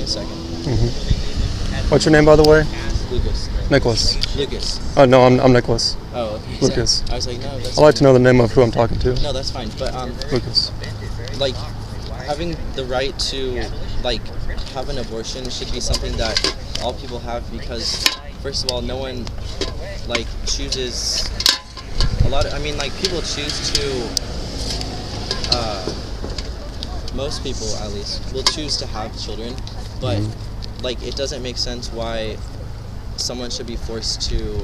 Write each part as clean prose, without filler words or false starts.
a second. What's your name, by the way? Lucas. Nicholas. Lucas. Oh, no, I'm Nicholas. Oh, okay. Lucas. I was like, no, that's I'd like to know the name of who I'm talking to. No, that's fine. But, Lucas. like, having the right to, like, have an abortion should be something that all people have because, first of all, no one, like, chooses people choose to, most people, at least, will choose to have children, but, like, it doesn't make sense why someone should be forced to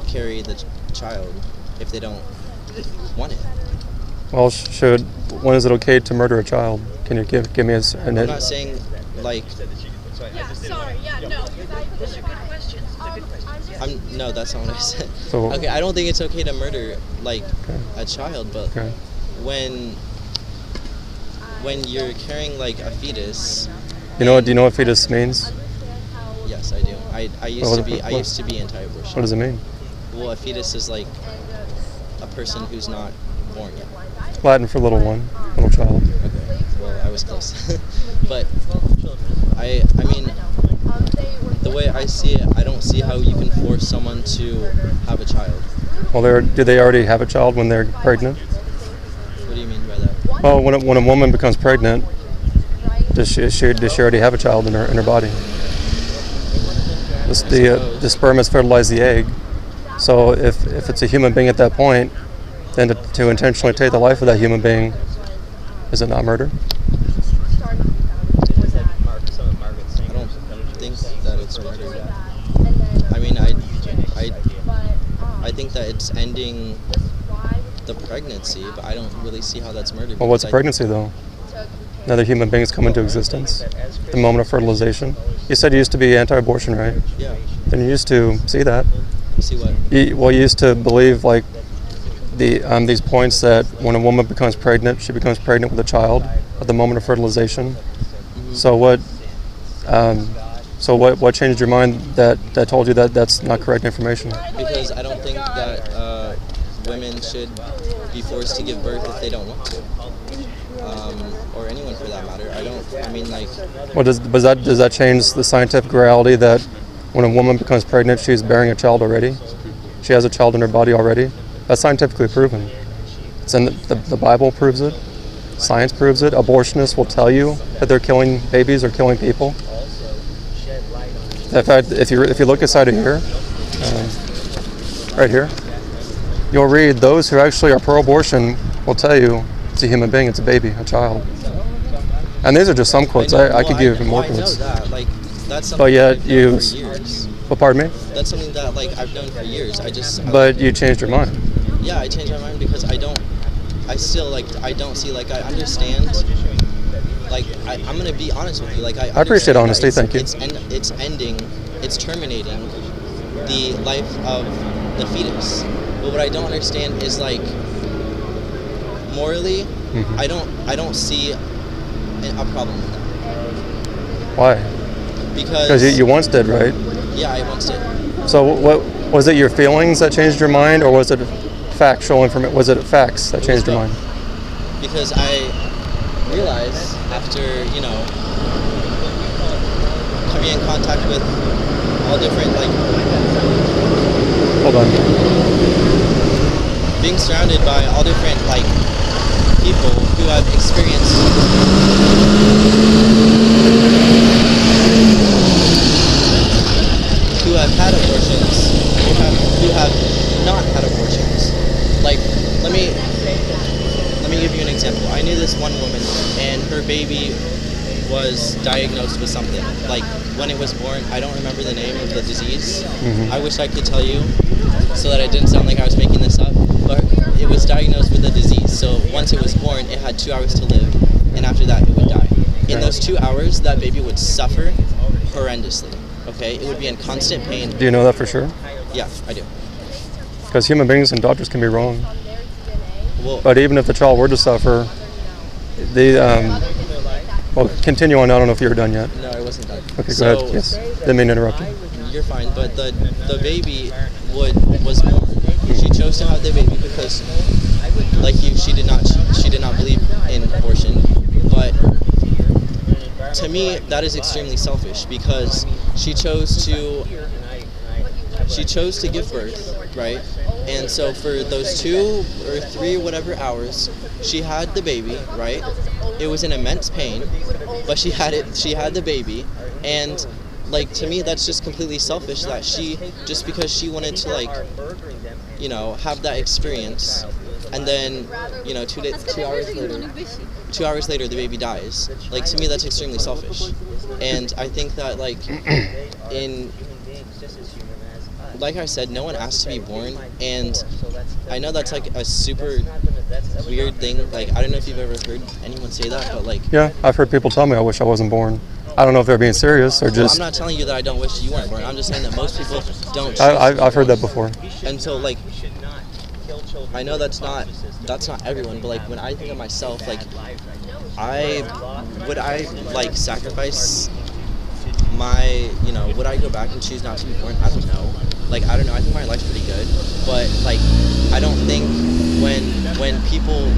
carry the child if they don't want it. Well, when is it okay to murder a child? Can you give me I'm not saying, like... Yeah, sorry, yeah, no. Those are good questions. No, that's not what I said. So, okay, I don't think it's okay to murder, like, a child, but when you're carrying, like, a fetus... do you know what fetus means? Yes, I do. I used to be anti-abortion. What does it mean? Well, a fetus is like a person who's not born yet. Latin for little one, little child. Okay, well, I was close. But I mean, the way I see it, I don't see how you can force someone to have a child. Well, do they already have a child when they're pregnant? What do you mean by that? Well, when a woman becomes pregnant, does she already have a child in her body? The sperm has fertilized the egg. So if it's a human being at that point, then to intentionally take the life of that human being, is it not murder? I don't think that it's murder. I mean, I think that it's ending the pregnancy, but I don't really see how that's murder. Well, what's a pregnancy though? Another human being has come into existence. The moment of fertilization. You said you used to be anti-abortion, right? Yeah. Then you used to see that. See what? You used to believe like these points that when a woman becomes pregnant, she becomes pregnant with a child at the moment of fertilization. Mm-hmm. So what changed your mind that told you that that's not correct information? Because I don't think that women should be forced to give birth if they don't want to. Or anyone for that matter. Well, does that change the scientific reality that when a woman becomes pregnant, she's bearing a child already? She has a child in her body already? That's scientifically proven. It's in the Bible proves it. Science proves it. Abortionists will tell you that they're killing babies or killing people. In fact, if you look inside of here, right here, you'll read those who actually are pro-abortion will tell you it's a human being, it's a baby, a child. And these are just some quotes. I could give even more quotes. I know that. Like, that's something but yet I've known for years. Well, pardon me? That's something that I've known for years. But you changed your mind. Yeah, I changed my mind because I don't see, I understand. I'm going to be honest with you. I appreciate honesty, thank you. It's terminating the life of the fetus. But what I don't understand is, morally, I don't see a problem with that. Why? Because you once did, right? Yeah, I once did. So what was it? Your feelings that changed your mind, or was it factual information? Was it facts that changed your mind? Because I realized after coming in contact with all different Hold on. Being surrounded by all different people who have experienced who have had abortions, who have not had abortions. Let me give you an example. I knew this one woman, and her baby was diagnosed with something. When it was born, I don't remember the name of the disease. Mm-hmm. I wish I could tell you so that it didn't sound like I was making this up, but it was diagnosed with a disease. So once it was born, it had 2 hours to live, and after that, it would die. In those 2 hours, that baby would suffer horrendously. Okay, it would be in constant pain. Do you know that for sure? Yeah, I do. Because human beings and doctors can be wrong. Well, but even if the child were to suffer, well, continue on. I don't know if you were done yet. No, I wasn't done. Okay, go ahead. Yes, didn't mean to interrupt you. You're fine, but the baby was born. She chose to have the baby because, she did not believe in abortion. But to me, that is extremely selfish because she chose to give birth, right? And so for those 2 or 3 whatever hours, she had the baby, right? It was an immense pain, but she had the baby, and like, to me, that's just completely selfish that she, just because she wanted to, like, you know, have that experience, and then, you know, 2 hours later the baby dies. Like, to me, that's extremely selfish. And I think that, like, like I said, no one asked to be born, and I know that's like a super weird thing. Like, I don't know if you've ever heard anyone say that, but like, Yeah, I've heard people tell me I wish I wasn't born. I don't know if they're being serious or well, just. I'm not telling you that I don't wish you weren't born. I'm just saying that most people don't choose I've heard that before. And so, like, I know that's not everyone, but like, when I think of myself, like, would I like sacrifice my, you know, would I go back and choose not to be born? I don't know. Like, I don't know. I think my life's pretty good, but like, I don't think when people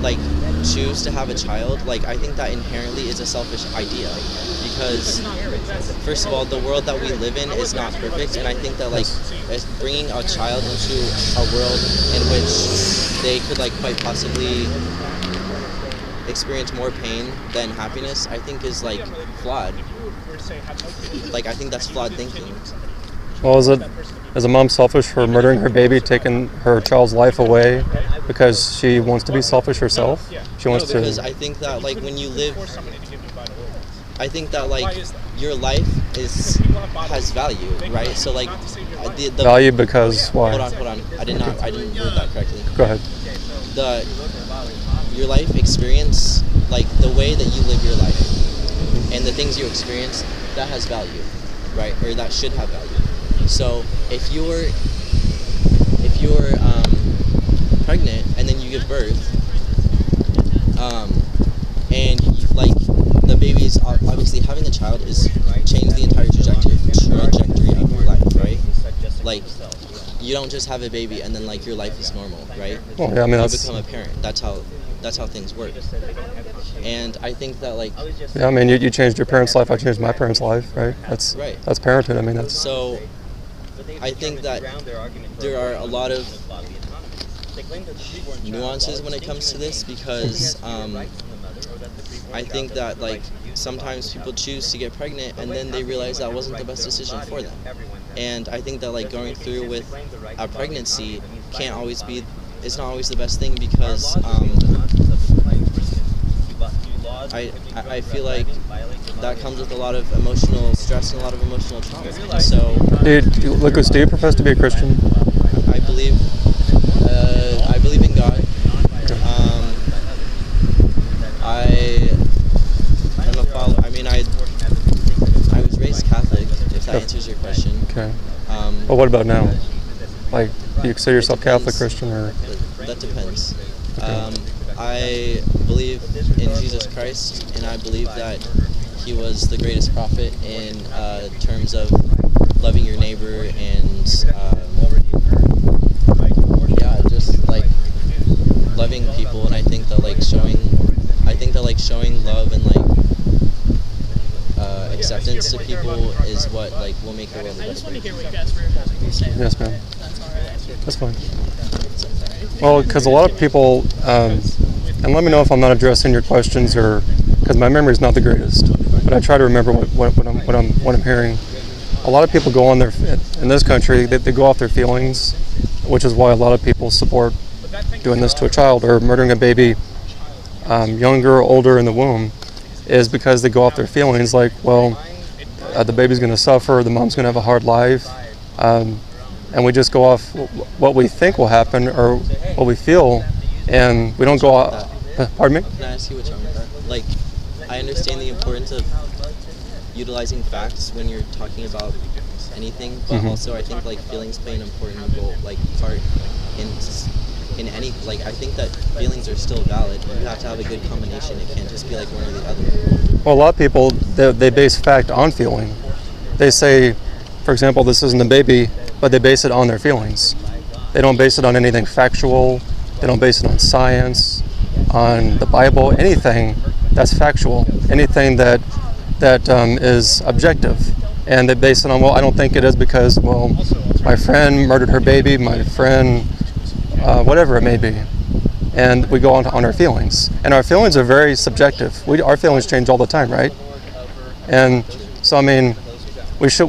like choose to have a child, like, I think that inherently is a selfish idea, because first of all, the world that we live in is not perfect, and I think that, like, as bringing a child into a world in which they could, like, quite possibly experience more pain than happiness, I think is, like, flawed. Like, I think that's flawed thinking. Well, is a mom selfish for murdering her baby, taking her child's life away because she wants to be selfish herself? She wants No, because I think that, like, when you live, I think that, like, your life has value, right? So, like, the value because why? Hold on. I didn't word that correctly. Go ahead. Your life experience, like, the way that you live your life and the things you experience, that has value, right? Or that should have value. So if you're pregnant and then you give birth, and like, the baby's obviously having a child is change the entire trajectory of your life, right? Like, you don't just have a baby and then, like, your life is normal, right? Well, yeah, I mean, you become a parent. That's how things work. And I think that, like, yeah, I mean, you changed your parents' life. I changed my parents' life, right? That's parenting. I mean, that's so. I think that there are a lot of nuances when it comes to this, because I think that, like, sometimes people choose to get pregnant and then they realize that wasn't the best decision for them. And I think that, like, going through with a pregnancy it's not always the best thing, because I feel like that comes with a lot of emotional stress and a lot of emotional trauma. So, Lucas, do you profess to be a Christian? I believe in God. Okay. I'm a follower. I mean, I was raised Catholic, if that answers your question. Okay. Well, what about now? Like, do you consider yourself Catholic, Christian, or? That depends. Okay. I believe in Jesus Christ, and I believe that he was the greatest prophet in terms of loving your neighbor and just, like, loving people. And I think that, like, showing love and, like, acceptance to people is what, like, will make the world a better place. Yes, ma'am. That's fine. Well, because a lot of people, and let me know if I'm not addressing your questions, or because my memory is not the greatest, but I try to remember what I'm hearing. A lot of people go on in this country, they go off their feelings, which is why a lot of people support doing this to a child or murdering a baby, younger or older in the womb, is because they go off their feelings, like, well, the baby's going to suffer, the mom's going to have a hard life, and we just go off what we think will happen or what we feel, and we don't go off. Pardon me? Can I ask you what's wrong with that? Like, I understand the importance of utilizing facts when you're talking about anything, but also I think, like, feelings play an important role, like, part in any, like, I think that feelings are still valid. You have to have a good combination. It can't just be like one or the other. Well, a lot of people, they base fact on feeling. They say, for example, this isn't a baby, but they base it on their feelings. They don't base it on anything factual. They don't base it on science, on the Bible, anything. that's factual. Anything that is objective, and they base it on, well, I don't think it is because, well, my friend murdered her baby, my friend, whatever it may be, and we go on our feelings, and our feelings are very subjective. Our feelings change all the time, right? And so, I mean, we should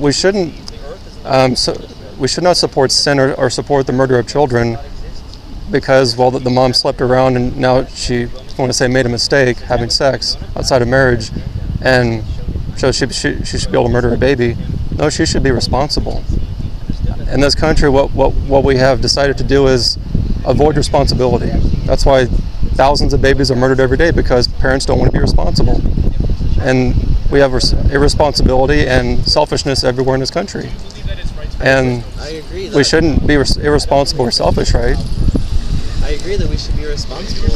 not support sin or support the murder of children because, well, the mom slept around and now she, I want to say, made a mistake having sex outside of marriage, and so she should be able to murder a baby. No, she should be responsible. In this country, what we have decided to do is avoid responsibility. That's why thousands of babies are murdered every day, because parents don't want to be responsible. And we have irresponsibility and selfishness everywhere in this country. And I agree that we shouldn't be irresponsible or selfish, right? I agree that we should be responsible.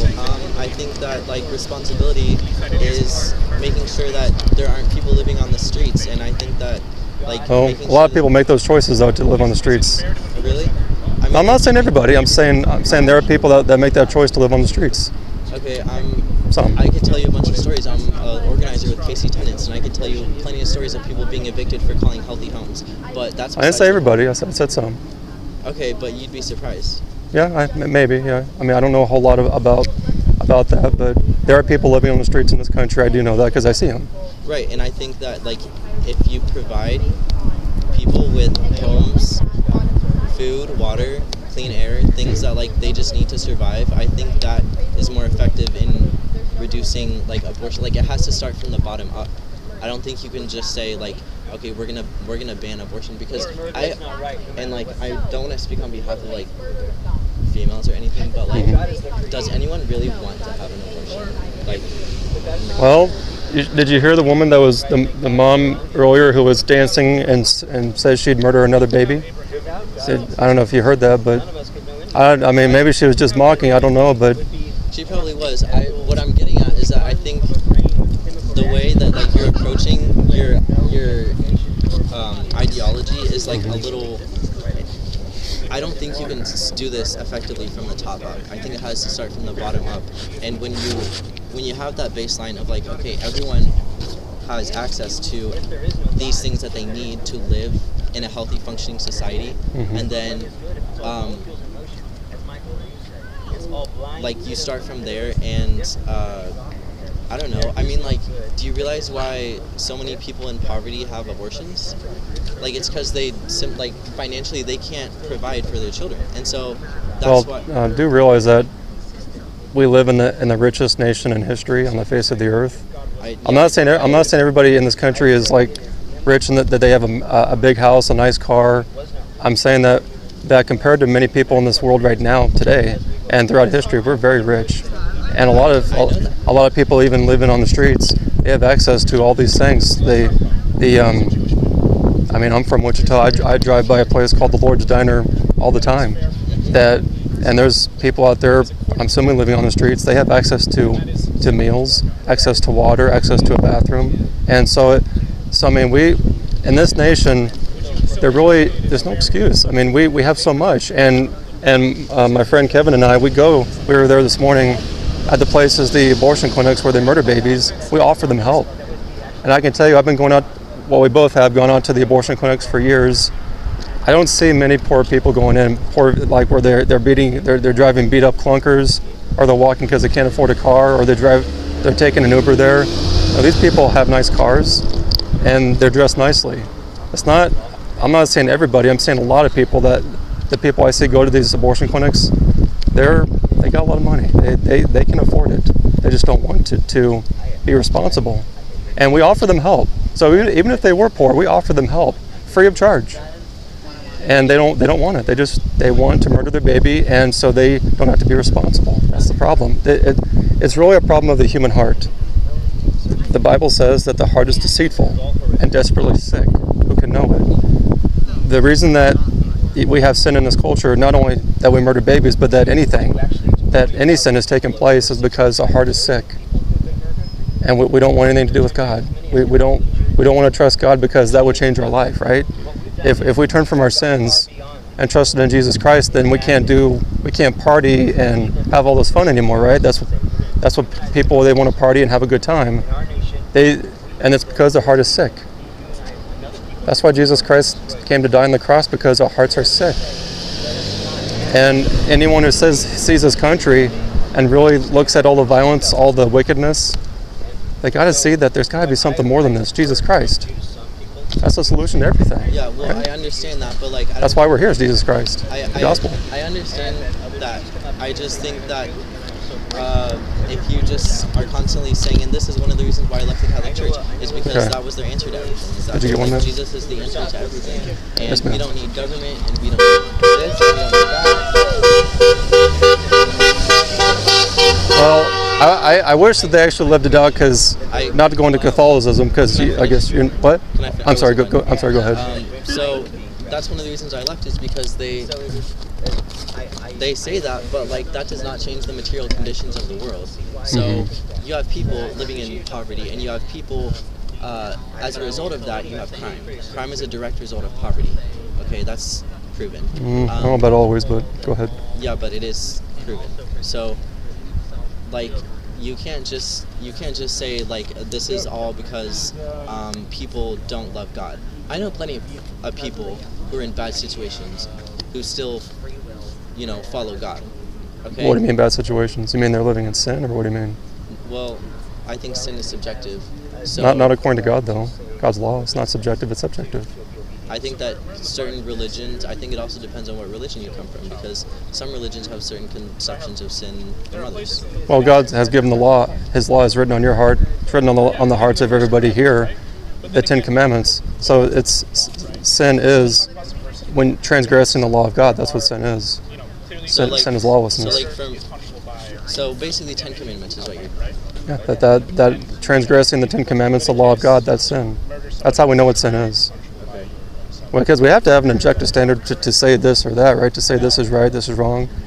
I think that responsibility is making sure that there aren't people living on the streets, and I think that Well, a lot of people make those choices though to live on the streets. Really? I'm not saying everybody. I'm saying there are people that make that choice to live on the streets. Okay, Some. I could tell you a bunch of stories. I'm an organizer with KC Tenants, and I could tell you plenty of stories of people being evicted for calling healthy homes. But that's. I didn't say everybody. I said some. Okay, but you'd be surprised. Yeah, maybe. Yeah. I mean, I don't know a whole lot about that, but there are people living on the streets in this country. I do know that because I see them. Right, and I think that if you provide people with homes, food, water, clean air, things that they just need to survive, I think that is more effective in reducing abortion. It has to start from the bottom up. I don't think you can just say okay, we're gonna ban abortion, because I don't want to speak on behalf of females or anything, but does anyone really want to have an abortion? Well, did you hear the woman that was the mom earlier who was dancing and says she'd murder another baby? I don't know if you heard that, but I mean, maybe she was just mocking. I don't know, but she probably was. What I'm getting at is that I think the way that you're approaching your ideology is a little. I don't think you can do this effectively from the top up. I think it has to start from the bottom up. And when you have that baseline of okay, everyone has access to these things that they need to live in a healthy, functioning society, and then you start from there, and I don't know. I mean, do you realize why so many people in poverty have abortions? It's because they financially they can't provide for their children, and so that's why. Do realize that we live in the richest nation in history on the face of the earth. I'm not saying everybody in this country is rich and that they have a big house, a nice car. I'm saying that compared to many people in this world right now, today, and throughout history, we're very rich. And a lot of people even living on the streets, they have access to all these things. I mean, I'm from Wichita. I drive by a place called the Lord's Diner all the time. And there's people out there, I'm assuming, living on the streets. They have access to meals, access to water, access to a bathroom. And so I mean, we in this nation, there's no excuse. I mean, we have so much. And my friend Kevin and I, we were there this morning at the places, the abortion clinics where they murder babies. We offer them help. And I can tell you, I've been we both have gone out to the abortion clinics for years. I don't see many poor people going in, where they're driving beat up clunkers, or they're walking because they can't afford a car, or they're taking an Uber there. Now, these people have nice cars, and they're dressed nicely. I'm not saying everybody, I'm saying a lot of people, that the people I see go to these abortion clinics, they got a lot of money. They can afford it. They just don't want to be responsible. And we offer them help. So even if they were poor, we offer them help free of charge. And they don't want it. They want to murder their baby, and so they don't have to be responsible. That's the problem. It's really a problem of the human heart. The Bible says that the heart is deceitful and desperately sick. Who can know it? The reason that we have sin in this culture, not only that we murder babies, but that any sin has taken place, is because our heart is sick. And we don't want anything to do with God. We don't want to trust God, because that would change our life, right? If we turn from our sins and trusted in Jesus Christ, then we can't party and have all this fun anymore, right? That's That's what people, they want to party and have a good time. And it's because their heart is sick. That's why Jesus Christ came to die on the cross, because our hearts are sick. And anyone who sees his country and really looks at all the violence, all the wickedness, they got to see that there's got to be something more than this. Jesus Christ. That's the solution to everything. Yeah, well, right? I understand that, but like... That's why we're here, is Jesus Christ, the gospel. I understand that. I just think that if you just are constantly saying, and this is one of the reasons why I left the Catholic Church, is because that was their answer to everything. Is that Did you get one, Jesus is the answer to everything. And yes, we don't need government, and we don't need this, and we don't need that. Well, I wish that they actually lived it out, because not to go into Catholicism, because I guess you're what? I'm sorry. Go ahead. So that's one of the reasons I left, is because they say that, but like that does not change the material conditions of the world. So you have people living in poverty, and you have people as a result of that, you have crime. Crime is a direct result of poverty. Okay, that's proven. I don't know about always, but go ahead. Yeah, but it is proven. So like you can't just say like this is all because people don't love God. I know plenty of people who are in bad situations who still, follow God. Okay. What do you mean bad situations? You mean they're living in sin, or what do you mean? Well, I think sin is subjective. So Not according to God, though. God's law. It's not subjective. It's subjective. I think that certain religions, I think it also depends on what religion you come from, because some religions have certain conceptions of sin than others. Well, God has given the law. His law is written on your heart. It's written on the hearts of everybody here. The 10 Commandments. So sin is when transgressing the law of God. That's what sin is. Sin is lawlessness. So basically, 10 Commandments is what you're. Yeah, that transgressing the 10 Commandments, the law of God, that's sin. That's how we know what sin is. Okay. Well, because we have to have an objective standard to say this or that, right? To say this is right, this is wrong.